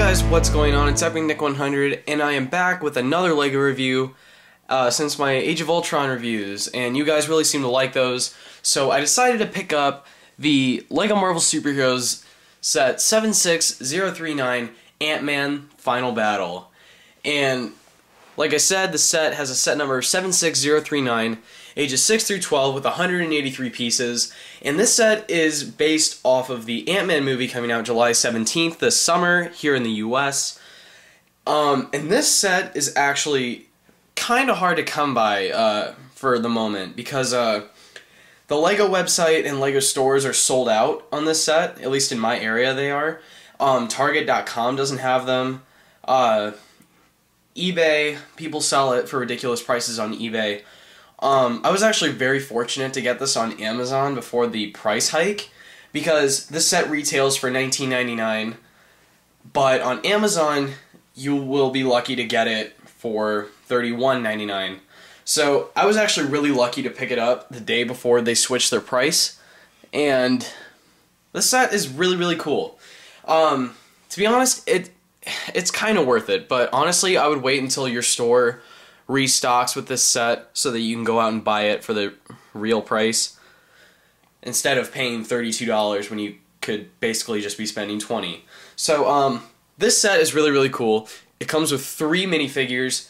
guys, what's going on? It's Epic Nick 100, and I am back with another LEGO review since my Age of Ultron reviews, and you guys really seem to like those, so I decided to pick up the LEGO Marvel Superheroes set 76039 Ant-Man Final Battle. And like I said, the set has a set number of 76039, ages 6 through 12, with 183 pieces. And this set is based off of the Ant-Man movie coming out July 17th this summer here in the US. And this set is actually kind of hard to come by for the moment, because the LEGO website and LEGO stores are sold out on this set, at least in my area they are. Target.com doesn't have them. eBay, people sell it for ridiculous prices on eBay. I was actually very fortunate to get this on Amazon before the price hike, because this set retails for $19.99, but on Amazon you will be lucky to get it for $31.99. So I was actually really lucky to pick it up the day before they switched their price, and this set is really cool. To be honest, it's kind of worth it, but honestly I would wait until your store restocks with this set so that you can go out and buy it for the real price instead of paying $32 when you could basically just be spending $20. So this set is really cool. It comes with 3 minifigures,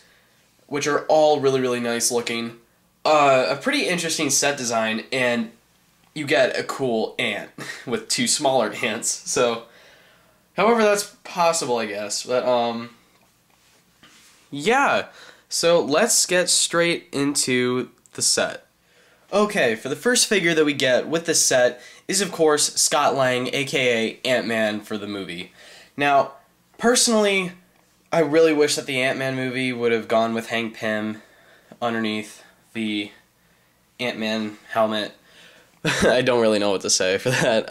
which are all really nice looking. A pretty interesting set design, and you get a cool ant with 2 smaller ants. So however that's possible, I guess. But yeah. So let's get straight into the set. Okay, for the first figure that we get with this set is, of course, Scott Lang, aka Ant-Man, for the movie. Now, personally, I really wish that the Ant-Man movie would have gone with Hank Pym underneath the Ant-Man helmet. I don't really know what to say for that.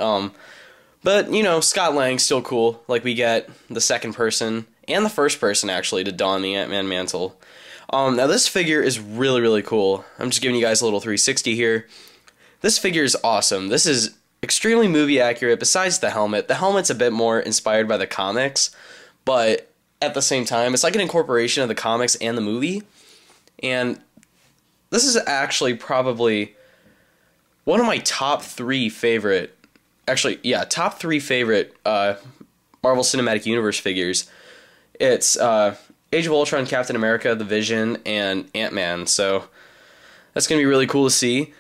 But, you know, Scott Lang's still cool. Like, we get the second person, and the first person, actually, to don the Ant-Man mantle. Now, this figure is really cool. I'm just giving you guys a little 360 here. This figure is awesome. This is extremely movie accurate, besides the helmet. The helmet's a bit more inspired by the comics, but at the same time, it's like an incorporation of the comics and the movie. And this is actually probably one of my top 3 favorite... Actually, yeah, top 3 favorite Marvel Cinematic Universe figures. It's Age of Ultron, Captain America, The Vision, and Ant-Man. So that's going to be really cool to see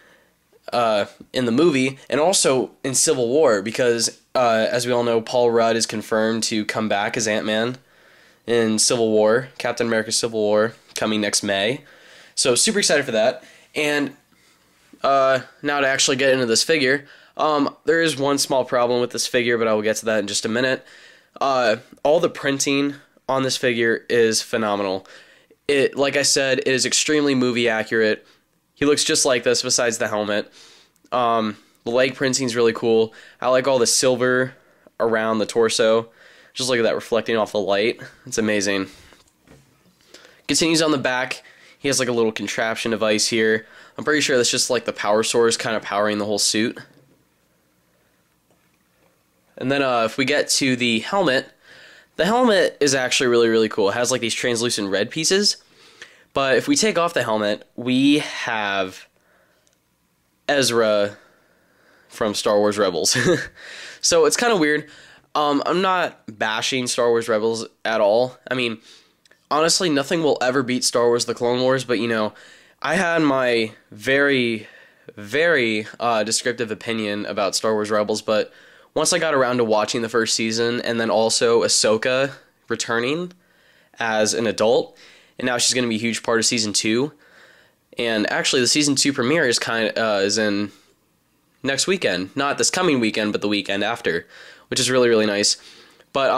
in the movie, and also in Civil War, because as we all know, Paul Rudd is confirmed to come back as Ant-Man in Civil War, Captain America Civil War, coming next May. So super excited for that. And now to actually get into this figure, there is one small problem with this figure, but I will get to that in just a minute. All the printing on this figure is phenomenal. Like I said, it is extremely movie accurate. He looks just like this besides the helmet. The leg printing is really cool. I like all the silver around the torso. Just look at that reflecting off the light. It's amazing. Continues on the back. He has like a little contraption device here. I'm pretty sure that's just like the power source kind of powering the whole suit. And then if we get to the helmet is actually really cool. It has like these translucent red pieces. But if we take off the helmet, we have Ezra from Star Wars Rebels. So it's kind of weird. I'm not bashing Star Wars Rebels at all. I mean, honestly, nothing will ever beat Star Wars The Clone Wars, but you know, I had my very descriptive opinion about Star Wars Rebels, but once I got around to watching the first season, and then also Ahsoka returning as an adult, and now she's going to be a huge part of season 2. And actually, the season 2 premiere is in next weekend, not this coming weekend, but the weekend after, which is really nice. But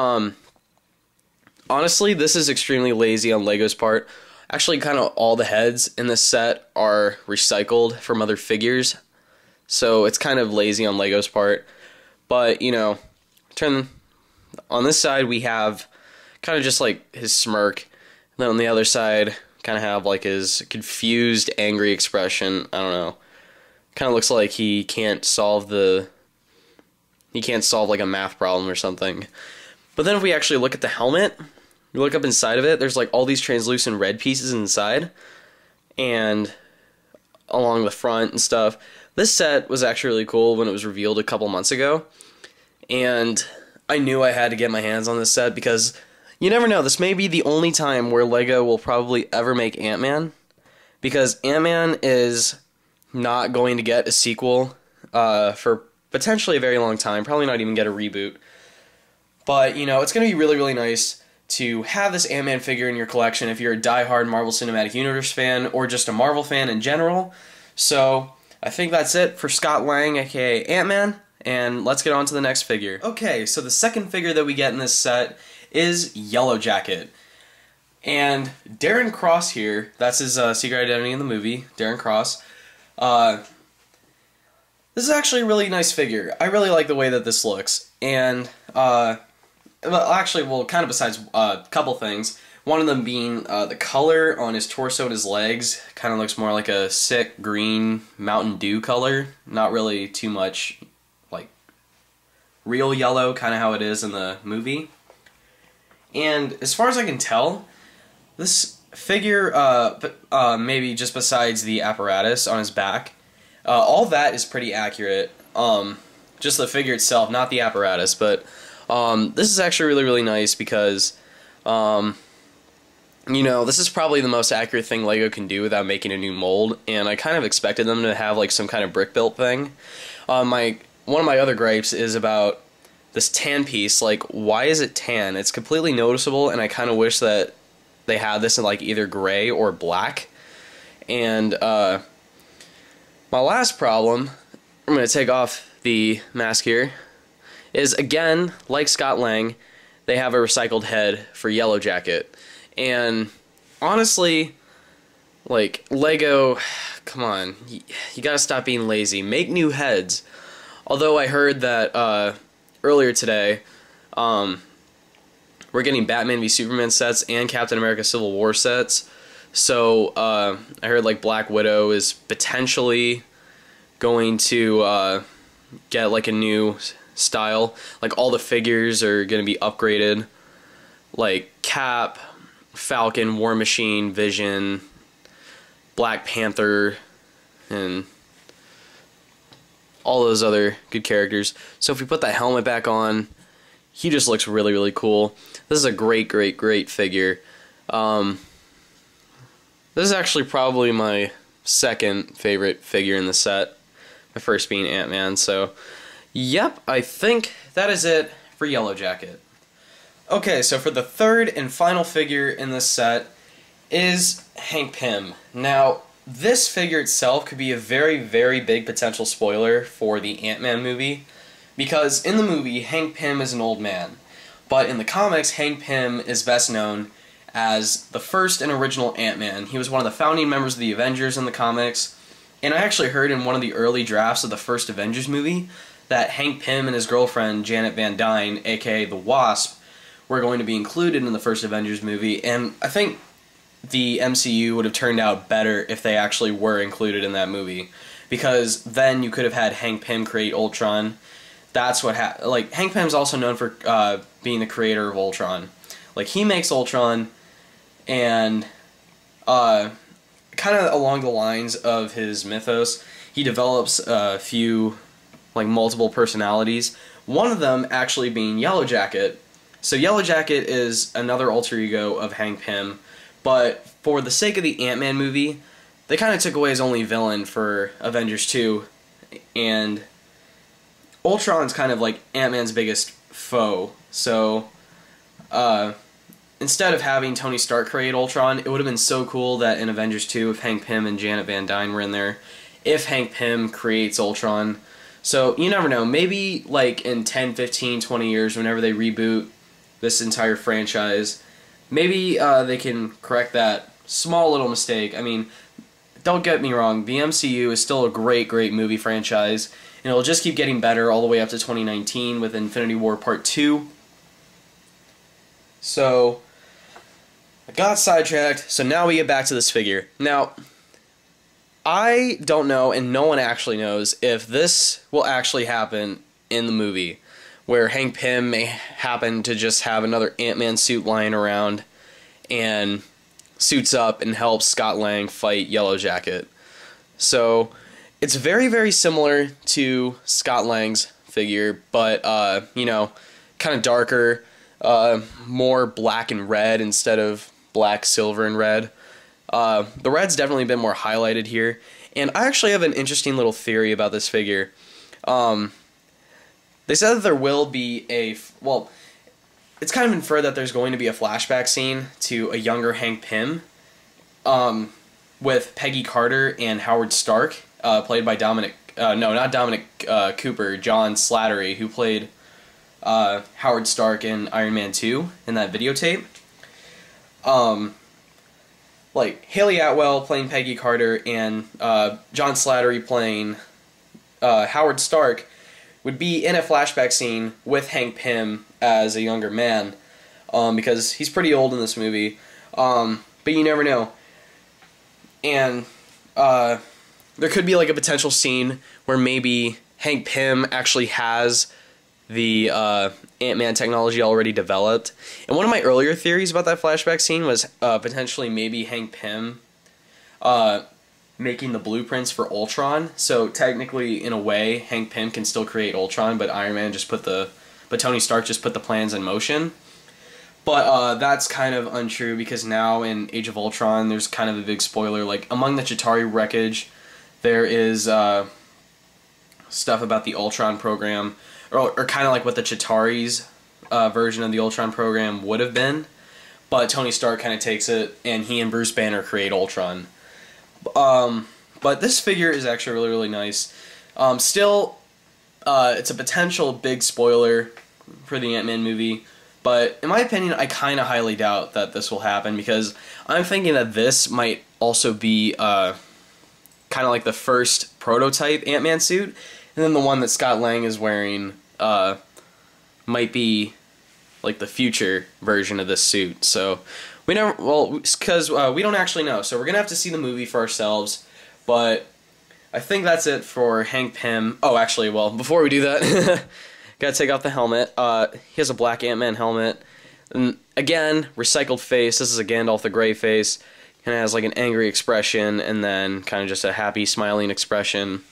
honestly, this is extremely lazy on LEGO's part. Actually, kind of all the heads in this set are recycled from other figures, so it's kind of lazy on LEGO's part. But, you know, on this side we have kind of just like his smirk, and then on the other side kind of have like his confused, angry expression. I don't know. Kind of looks like he can't solve like a math problem or something. But then if we actually look at the helmet, you look up inside of it, there's like all these translucent red pieces inside, and along the front and stuff. This set was actually really cool when it was revealed a couple months ago, and I knew I had to get my hands on this set because you never know, this may be the only time where LEGO will probably ever make Ant-Man, because Ant-Man is not going to get a sequel for potentially a very long time, probably not even get a reboot. But, you know, it's going to be really, really nice to have this Ant-Man figure in your collection if you're a die-hard Marvel Cinematic Universe fan or just a Marvel fan in general. So, I think that's it for Scott Lang, aka Ant-Man, and let's get on to the next figure. Okay, so the second figure that we get in this set is Yellow Jacket. And Darren Cross here, that's his secret identity in the movie, Darren Cross. This is actually a really nice figure. I really like the way that this looks. And, well, kind of besides a couple things. One of them being the color on his torso and his legs kind of looks more like a sick green Mountain Dew color. Not really too much like real yellow, kind of how it is in the movie. And as far as I can tell, this figure, maybe just besides the apparatus on his back, all that is pretty accurate. Just the figure itself, not the apparatus, but this is actually really, really nice because, you know, this is probably the most accurate thing LEGO can do without making a new mold, and I kind of expected them to have like some kind of brick built thing. One of my other gripes is about this tan piece. Like, why is it tan? It's completely noticeable, and I kind of wish that they had this in like either gray or black. And my last problem, I'm going to take off the mask here, is again, like Scott Lang, they have a recycled head for Yellow Jacket. And honestly, like, LEGO, come on, you gotta stop being lazy. Make new heads. Although I heard that earlier today, we're getting Batman v Superman sets and Captain America Civil War sets. So I heard like Black Widow is potentially going to get like a new style. Like all the figures are going to be upgraded. Like Cap, Falcon, War Machine, Vision, Black Panther, and all those other good characters. So if we put that helmet back on, he just looks really, really cool. This is a great, great, great figure. This is actually probably my second favorite figure in the set. My first being Ant-Man. So, yep, I think that is it for Yellow Jacket. Okay, so for the third and final figure in this set is Hank Pym. Now, this figure itself could be a very, very big potential spoiler for the Ant-Man movie, because in the movie, Hank Pym is an old man, but in the comics, Hank Pym is best known as the first and original Ant-Man. He was one of the founding members of the Avengers in the comics, and I actually heard in one of the early drafts of the first Avengers movie that Hank Pym and his girlfriend, Janet Van Dyne, aka the Wasp, were going to be included in the first Avengers movie, and I think the MCU would have turned out better if they actually were included in that movie, because then you could have had Hank Pym create Ultron. That's what like, Hank Pym's also known for being the creator of Ultron. Like, he makes Ultron, and kind of along the lines of his mythos, he develops a few, like, multiple personalities, one of them actually being Yellow Jacket. So Yellow Jacket is another alter ego of Hank Pym, but for the sake of the Ant-Man movie, they kind of took away his only villain for Avengers 2, and Ultron's kind of like Ant-Man's biggest foe. So instead of having Tony Stark create Ultron, it would have been so cool that in Avengers 2, if Hank Pym and Janet Van Dyne were in there, if Hank Pym creates Ultron. So you never know, maybe like in 10, 15, 20 years, whenever they reboot this entire franchise, maybe they can correct that small little mistake. I mean, don't get me wrong, the MCU is still a great, great movie franchise, and it'll just keep getting better all the way up to 2019 with Infinity War Part 2. So, I got sidetracked, so now we get back to this figure. Now, I don't know, and no one actually knows, if this will actually happen in the movie. where Hank Pym may happen to just have another Ant-Man suit lying around and suits up and helps Scott Lang fight Yellow Jacket. So it's very, very similar to Scott Lang's figure, but, you know, kind of darker, more black and red instead of black, silver, and red. The red's definitely been more highlighted here. And I actually have an interesting little theory about this figure. They said that there will be well, it's kind of inferred that there's going to be a flashback scene to a younger Hank Pym, with Peggy Carter and Howard Stark, played by not Dominic Cooper, John Slattery, who played Howard Stark in Iron Man 2 in that videotape. Like Haley Atwell playing Peggy Carter and John Slattery playing Howard Stark would be in a flashback scene with Hank Pym as a younger man, because he's pretty old in this movie, but you never know. And there could be like a potential scene where maybe Hank Pym actually has the Ant-Man technology already developed. And one of my earlier theories about that flashback scene was potentially maybe Hank Pym making the blueprints for Ultron. So technically, in a way, Hank Pym can still create Ultron, but Tony Stark just put the plans in motion. But that's kind of untrue, because now in Age of Ultron, there's kind of a big spoiler. Like, among the Chitauri wreckage, there is stuff about the Ultron program, or kind of like what the Chitauri's version of the Ultron program would have been. But Tony Stark kind of takes it, and he and Bruce Banner create Ultron. But this figure is actually really, really nice. Still, it's a potential big spoiler for the Ant-Man movie, but in my opinion, I kind of highly doubt that this will happen, because I'm thinking that this might also be kind of like the first prototype Ant-Man suit, and then the one that Scott Lang is wearing might be like the future version of this suit. So we never, well, because we don't actually know, so we're gonna have to see the movie for ourselves. But I think that's it for Hank Pym. Oh, actually, well, before we do that, gotta take off the helmet. He has a black Ant-Man helmet, and again, recycled face. This is a Gandalf the Grey face. Kind of has like an angry expression, and then kind of just a happy, smiling expression.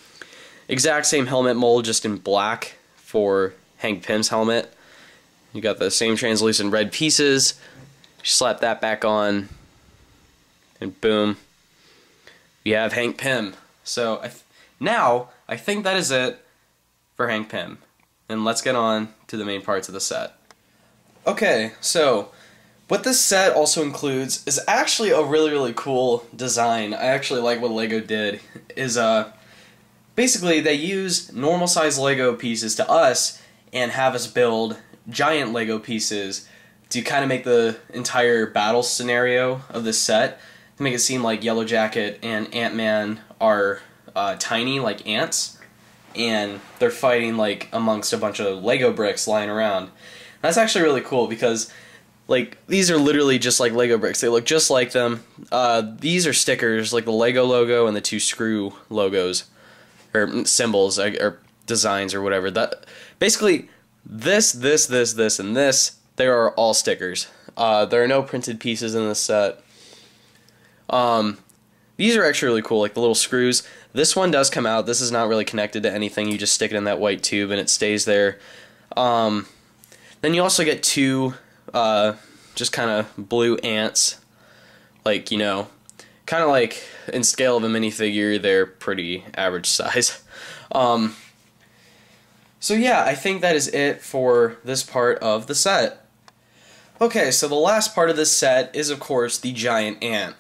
Exact same helmet mold, just in black for Hank Pym's helmet. You got the same translucent red pieces. Slap that back on, and boom, you have Hank Pym. So now I think that is it for Hank Pym, and let's get on to the main parts of the set. Okay, so what this set also includes is actually a really, really cool design. I actually like what LEGO did. Basically they use normal size LEGO pieces to us and have us build giant LEGO pieces to kind of make the entire battle scenario of this set, to make it seem like Yellow Jacket and Ant-Man are tiny, like ants, and they're fighting like amongst a bunch of Lego bricks lying around. That's actually really cool, because like these are literally just like Lego bricks. They look just like them. These are stickers, like the Lego logo and the two screw logos, or symbols, or designs, or whatever. That basically this, and this, they are all stickers. There are no printed pieces in this set. These are actually really cool, like the little screws. This one does come out. This is not really connected to anything. You just stick it in that white tube and it stays there. Then you also get two just kind of blue ants. Like, you know, kind of like in scale of a minifigure, they're pretty average size. So yeah, I think that is it for this part of the set. Okay, so the last part of this set is, of course, the giant ant.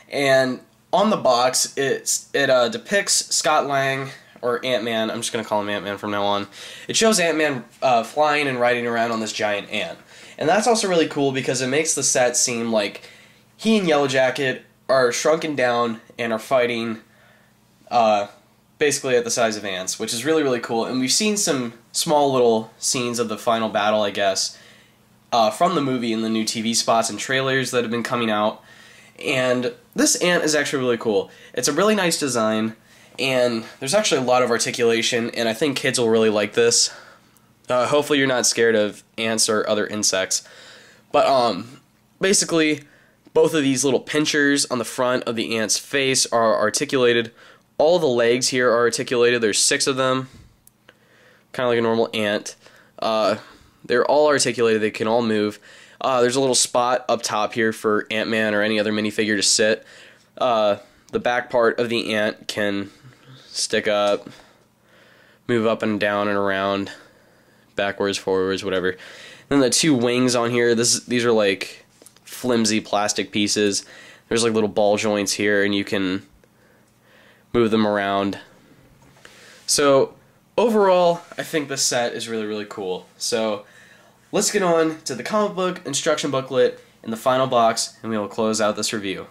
And on the box, it depicts Scott Lang, or Ant-Man. I'm just going to call him Ant-Man from now on. It shows Ant-Man flying and riding around on this giant ant. And that's also really cool, because it makes the set seem like he and Yellow Jacket are shrunken down and are fighting basically at the size of ants, which is really, really cool. And we've seen some small little scenes of the final battle, I guess, from the movie in the new TV spots and trailers that have been coming out. And this ant is actually really cool. It's a really nice design, and there's actually a lot of articulation, and I think kids will really like this. Hopefully you're not scared of ants or other insects. But basically, both of these little pinchers on the front of the ant's face are articulated. All the legs here are articulated. There's 6 of them, kind of like a normal ant. They're all articulated. They can all move. There's a little spot up top here for Ant-Man or any other minifigure to sit. The back part of the ant can stick up, move up and down and around, backwards, forwards, whatever. Then the 2 wings on here, these are like flimsy plastic pieces. There's like little ball joints here, and you can move them around. So overall, I think this set is really, really cool. So let's get on to the comic book instruction booklet in the final box, and we will close out this review.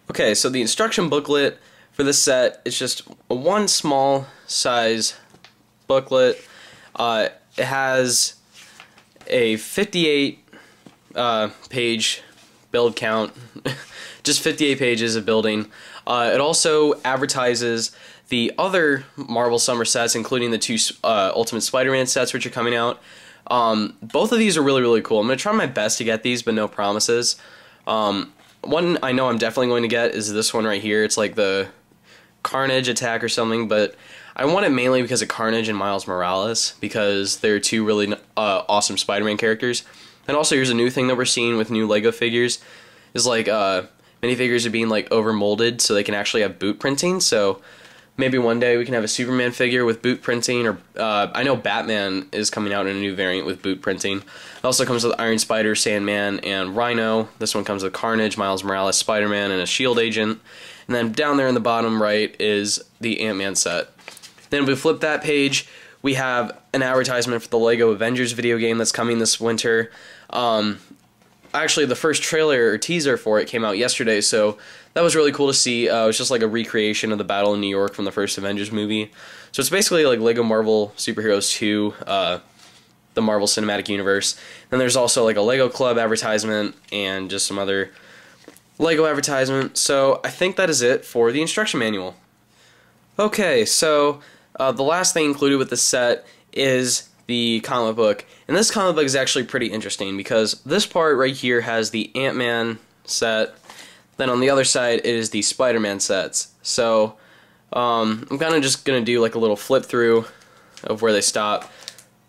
Okay, so the instruction booklet for this set is just a one small size booklet. It has a 58 page build count, just 58 pages of building. It also advertises the other Marvel Summer sets, including the 2 Ultimate Spider-Man sets which are coming out. Both of these are really, really cool. I'm going to try my best to get these, but no promises. One I know I'm definitely going to get is this one right here. It's like the Carnage attack or something, but I want it mainly because of Carnage and Miles Morales, because they're 2 really awesome Spider-Man characters. And also, here's a new thing that we're seeing with new LEGO figures, is like minifigures are being like over-molded so they can actually have boot printing. So maybe one day we can have a Superman figure with boot printing, or I know Batman is coming out in a new variant with boot printing. It also comes with Iron Spider, Sandman, and Rhino. This one comes with Carnage, Miles Morales, Spider-Man, and a S.H.I.E.L.D. agent. And then down there in the bottom right is the Ant-Man set. Then if we flip that page, we have an advertisement for the LEGO Avengers video game that's coming this winter. Actually, the first trailer or teaser for it came out yesterday, so that was really cool to see. It was just like a recreation of the battle in New York from the first Avengers movie. So it's basically like LEGO Marvel Superheroes 2, the Marvel Cinematic Universe. Then there's also like a LEGO Club advertisement and just some other LEGO advertisement. So I think that is it for the instruction manual. Okay, so the last thing included with this set is the comic book. And this comic book is actually pretty interesting because this part right here has the Ant-Man set. Then on the other side it is the Spider-Man sets. So I'm kind of just going to do like a little flip through of where they stop.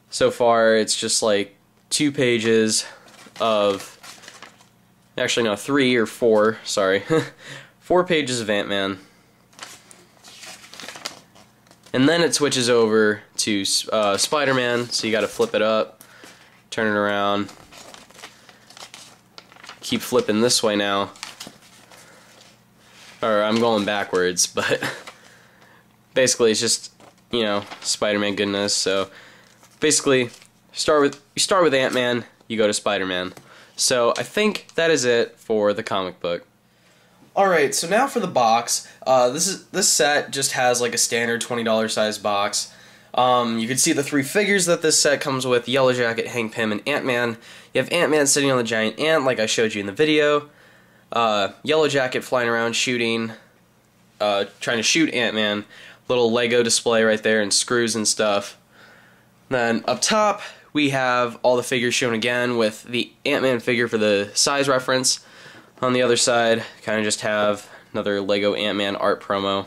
So far it's just like 2 pages of, actually no, 3 or 4, sorry, 4 pages of Ant-Man. And then it switches over to Spider-Man, so you gotta flip it up, turn it around, keep flipping this way now. Or I'm going backwards, but basically it's just, you know, Spider-Man goodness. So basically, you start with Ant-Man, you go to Spider-Man. So I think that is it for the comic book. Alright, so now for the box. This set just has like a standard $20 size box. You can see the 3 figures that this set comes with: Yellow Jacket, Hank Pym, and Ant-Man. You have Ant-Man sitting on the giant ant like I showed you in the video. Yellow Jacket flying around shooting, trying to shoot Ant-Man. Little Lego display right there and screws and stuff. Then up top we have all the figures shown again with the Ant-Man figure for the size reference. On the other side, kind of just have another Lego Ant-Man art promo.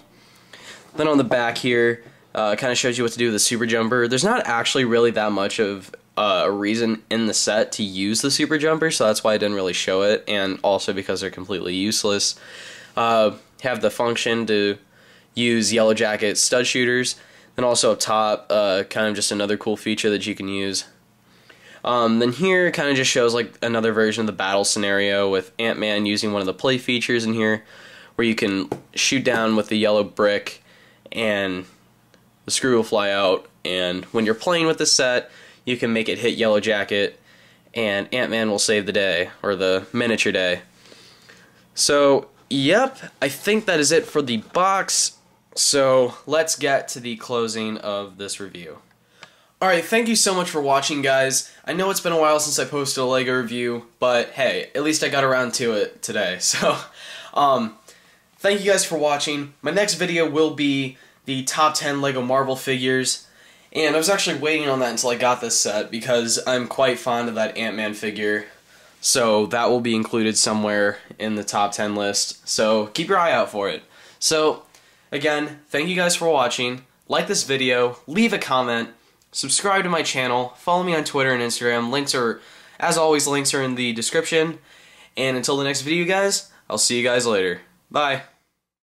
Then on the back here, kind of shows you what to do with the Super Jumper. There's not actually really that much of a reason in the set to use the Super Jumper, so that's why I didn't really show it, and also because they're completely useless. Have the function to use Yellow Jacket stud shooters. Then also up top, kind of just another cool feature that you can use. Then here kind of just shows like another version of the battle scenario with Ant-Man using one of the play features in here, where you can shoot down with the yellow brick and the screw will fly out, and when you're playing with the set you can make it hit Yellow Jacket and Ant-Man will save the day, or the miniature day. So yep, I think that is it for the box, so let's get to the closing of this review. Alright, thank you so much for watching, guys. I know it's been a while since I posted a LEGO review, but hey, at least I got around to it today. So, thank you guys for watching. My next video will be the top 10 LEGO Marvel figures, And I was actually waiting on that until I got this set because I'm quite fond of that Ant-Man figure. So that will be included somewhere in the top 10 list. So keep your eye out for it. So again, thank you guys for watching. Like this video, leave a comment, subscribe to my channel, follow me on Twitter and Instagram. As always, links are in the description. And until the next video, guys, I'll see you guys later. Bye.